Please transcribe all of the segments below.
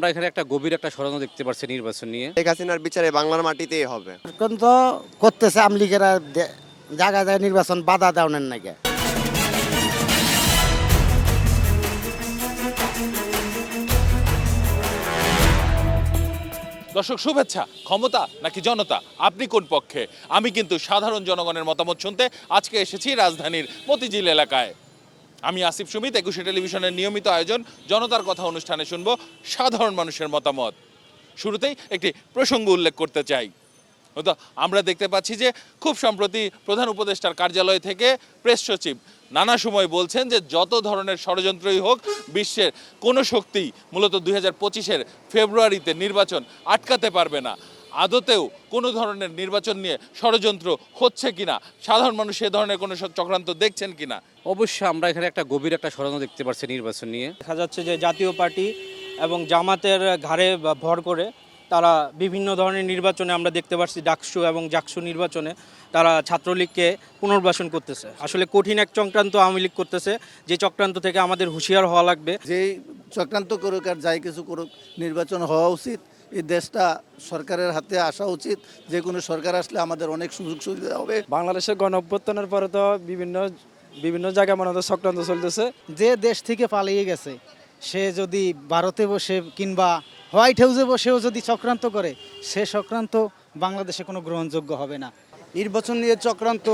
আমরা এখানে একটা গভীর একটা ষড়যন্ত্র দেখতে পাচ্ছি নির্বাচন নিয়ে। শেখ হাসিনার বিচারে বাংলার মাটিতেই হবে। এখন তো করতেছে আমলিগেরা জায়গায় জায়গায় নির্বাচন বাধা দেওয়ার নাকি। দর্শক শুভেচ্ছা। ক্ষমতা নাকি জনতা, আপনি কোন পক্ষে? আমি কিন্তু সাধারণ জনগণের মতামত শুনতে আজকে এসেছি রাজধানীর মতিঝিল এলাকায়। আমি আসিফ সুমিত, একুশে টেলিভিশনের নিয়মিত আয়োজন জনতার কথা অনুষ্ঠানে শুনবো সাধারণ মানুষের মতামত। শুরুতেই একটি প্রসঙ্গ উল্লেখ করতে চাই। তো আমরা দেখতে পাচ্ছি যে খুব সম্প্রতি প্রধান উপদেষ্টার কার্যালয় থেকে প্রেস সচিব নানা সময় বলছেন যে যত ধরনের ষড়যন্ত্রই হোক, বিশ্বের কোনো শক্তি মূলত 2025-এর ফেব্রুয়ারিতে নির্বাচন আটকাতে পারবে না। আদতেও কোনো ধরনের নির্বাচন নিয়ে ষড়যন্ত্র হচ্ছে কিনা, সাধারণ মানুষ এ ধরনের কোনো চক্রান্ত দেখছেন কিনা? অবশ্যই আমরা এখানে একটা গভীর একটা ষড়যন্ত্র দেখতে পাচ্ছি নির্বাচন নিয়ে। দেখা যাচ্ছে যে জাতীয় পার্টি এবং জামাতের ঘাড়ে ভর করে তারা বিভিন্ন ধরনের নির্বাচনে আমরা দেখতে পাচ্ছি, ডাকসু এবং জাকসু নির্বাচনে তারা ছাত্রলীগকে পুনর্বাসন করতেছে। আসলে কঠিন এক চক্রান্ত আওয়ামী লীগ করতেছে, যে চক্রান্ত থেকে আমাদের হুঁশিয়ার হওয়া লাগবে। যেই চক্রান্ত করুক আর যাই কিছু করুক, নির্বাচন হওয়া উচিত। এই দেশটা সরকারের হাতে আসা উচিত। যে কোনো সরকার আসলে আমাদের অনেক সুযোগ সুবিধা হবে। বাংলাদেশের গণ অভ্যুত্থানের পরে তো বিভিন্ন জায়গায় মনে হয় চক্রান্ত চলতেছে। যে দেশ থেকে পালিয়ে গেছে সে যদি ভারতে বসে কিংবা হোয়াইট হাউসে বসেও যদি চক্রান্ত করে, সে চক্রান্ত বাংলাদেশে কোনো গ্রহণযোগ্য হবে না। নির্বাচন নিয়ে চক্রান্ত,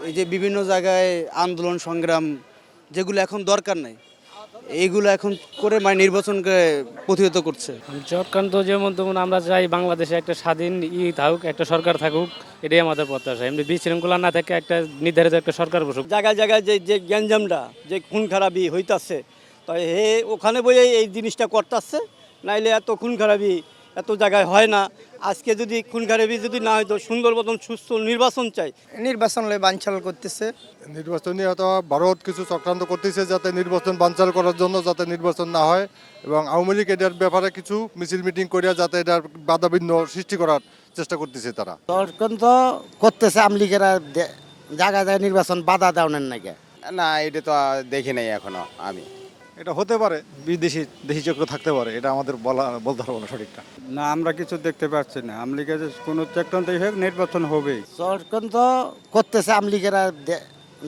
এই যে বিভিন্ন জায়গায় আন্দোলন সংগ্রাম যেগুলো এখন দরকার নাই, এইগুলো এখন করে নির্বাচনকে প্রতিহত করছে। চক্রান্ত যেমন তেমন আমরা চাই বাংলাদেশে একটা স্বাধীন থাকুক, একটা সরকার থাকুক, এটাই আমাদের প্রত্যাশা। এমনি বিশৃঙ্খলা না থাকে একটা নির্ধারিত একটা সরকার বসুক। জায়গায় জায়গায় যে গ্যাঞ্জামটা, যে খুন খারাপি হইতাছে, তাই ওখানে বইয়ে এই জিনিসটা করতেছে। নাইলে এত খুন খারাপি এত জায়গায় হয় না। আজকে যদি খুন খারাপি যদি না হয়তো সুন্দর মতন সুস্থ নির্বাচন চাই। নির্বাচন বানচাল করতেছে। নির্বাচনী হয়তো ভারত কিছু চক্রান্ত করতেছে যাতে নির্বাচন বানচাল করার জন্য, যাতে নির্বাচন না হয়, এবং আওয়ামী লীগ এটার ব্যাপারে কিছু মিছিল মিটিং করিয়া যাতে এটার বাধাবিঘ্ন সৃষ্টি করার চেষ্টা করতেছে তারা। এখন তো করতেছে আমলিগেরা জায়গায় জায়গায় নির্বাচন বাধা দেওয়ার নাকি। না, এটা তো দেখি নাই এখনো আমি। এটা হতে পারে দেশি চক্র থাকতে পারে, এটা আমাদের বলতে পারবো না সঠিকটা। না, আমরা কিছু দেখতে পাচ্ছি না। আওয়ামী লীগের কোনো চক্রান্ত হোক, নির্বাচন হবেই। এখন তো করতেছে আমলিগেরা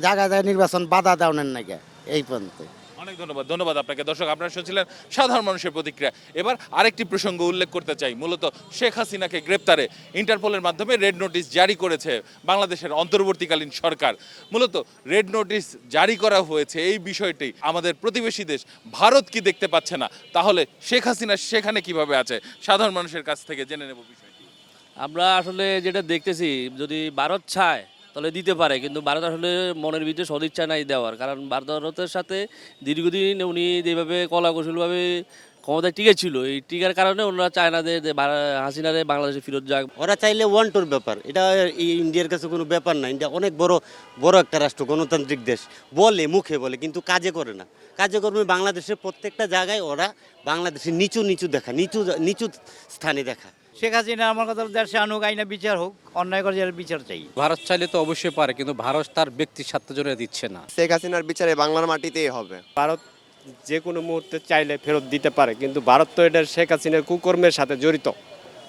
জায়গায় জায়গায় নির্বাচন বাধা দেওয়ার নাকি। এই পর্যন্ত অনেক ধন্যবাদ আপনাকে। দর্শক, আপনারা শুনছিলেন সাধারণ মানুষের প্রতিক্রিয়া। এবার আরেকটি প্রসঙ্গ উল্লেখ করতে চাই। মূলত শেখ হাসিনাকে গ্রেপ্তারে ইন্টারপোলের মাধ্যমে রেড নোটিশ জারি করেছে বাংলাদেশের অন্তর্বর্তীকালীন সরকার। মূলত রেড নোটিশ জারি করা হয়েছে, এই বিষয়টি আমাদের প্রতিবেশী দেশ ভারত কি দেখতে পাচ্ছে না? তাহলে শেখ হাসিনা সেখানে কিভাবে আছে, সাধারণ মানুষের কাছ থেকে জেনে নেব বিষয়টি। আমরা আসলে যেটা দেখতেছি, যদি ভারত চায় তাহলে দিতে পারে, কিন্তু ভারত আসলে মনের ভিতরে সদিচ্ছা নাই দেওয়ার। কারণ ভারতের সাথে দীর্ঘদিন উনি যেভাবে কলাকৌশলভাবে ক্ষমতায় টিকে ছিল, এই টিকার কারণে ওনারা চায় না যে হাসিনারে বাংলাদেশে ফেরত যাক। ওরা চাইলে ওয়ান টুর ব্যাপার, এটা ইন্ডিয়ার কাছে কোনো ব্যাপার না। ইন্ডিয়া অনেক বড় একটা রাষ্ট্র, গণতান্ত্রিক দেশ। বলে মুখে বলে, কিন্তু কাজে করে না। কাজে কর্মে বাংলাদেশের প্রত্যেকটা জায়গায় ওরা বাংলাদেশের নিচু দেখা, নিচু স্থানে দেখা। শেখ হাসিনা আমার কথা দেশে আনুক, আইনা বিচার হোক, অন্যায় করে বিচার চাই। ভারত চাইলে তো অবশ্যই পারে, কিন্তু ভারত তার ব্যক্তির স্বার্থ জন্য দিচ্ছে না। শেখ হাসিনার বিচারে বাংলার মাটিতেই হবে। ভারত যে কোনো মুহূর্তে চাইলে ফেরত দিতে পারে, কিন্তু ভারত তো এটা শেখ হাসিনার কুকর্মের সাথে জড়িত,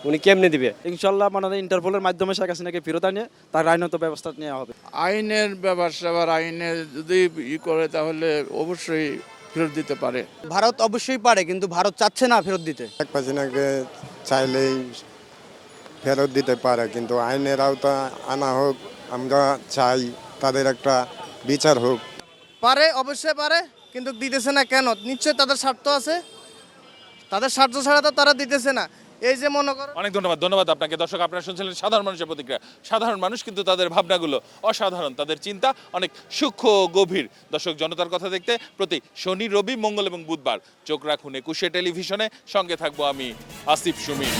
উনি কেমনে দিবে? ইনশাল্লাহ মানে ইন্টারপোলের মাধ্যমে শেখ হাসিনাকে ফেরত আনে, তার আইনত ব্যবস্থা নেওয়া হবে। আইনের ব্যবস্থা, আইনে যদি করে তাহলে অবশ্যই ফেরত দিতে পারে। ভারত অবশ্যই পারে, কিন্তু ভারত চাচ্ছে না ফেরত দিতে। শেখ হাসিনাকে চাইলেই ফেরত দিতে পারে, কিন্তু আইনের আওতা আনা হোক। আমরা চাই তাদের একটা বিচার হোক। পারে, অবশ্যই পারে, কিন্তু দিতেছে না কেন? নিশ্চয়ই তাদের স্বার্থ আছে, তাদের স্বার্থ ছাড়া তো তারা দিতেছে না। এই যে মনে করো। অনেক ধন্যবাদ আপনাকে। দর্শক, আপনারা শুনছিলেন সাধারণ মানুষের প্রতিক্রিয়া। সাধারণ মানুষ কিন্তু তাদের ভাবনাগুলো অসাধারণ, তাদের চিন্তা অনেক সূক্ষ্ম ও গভীর। দর্শক, জনতার কথা দেখতে প্রতি শনি, রবি, মঙ্গল এবং বুধবার চোখ রাখুন একুশে টেলিভিশনে। সঙ্গে থাকবো আমি আসিফ সুমিত।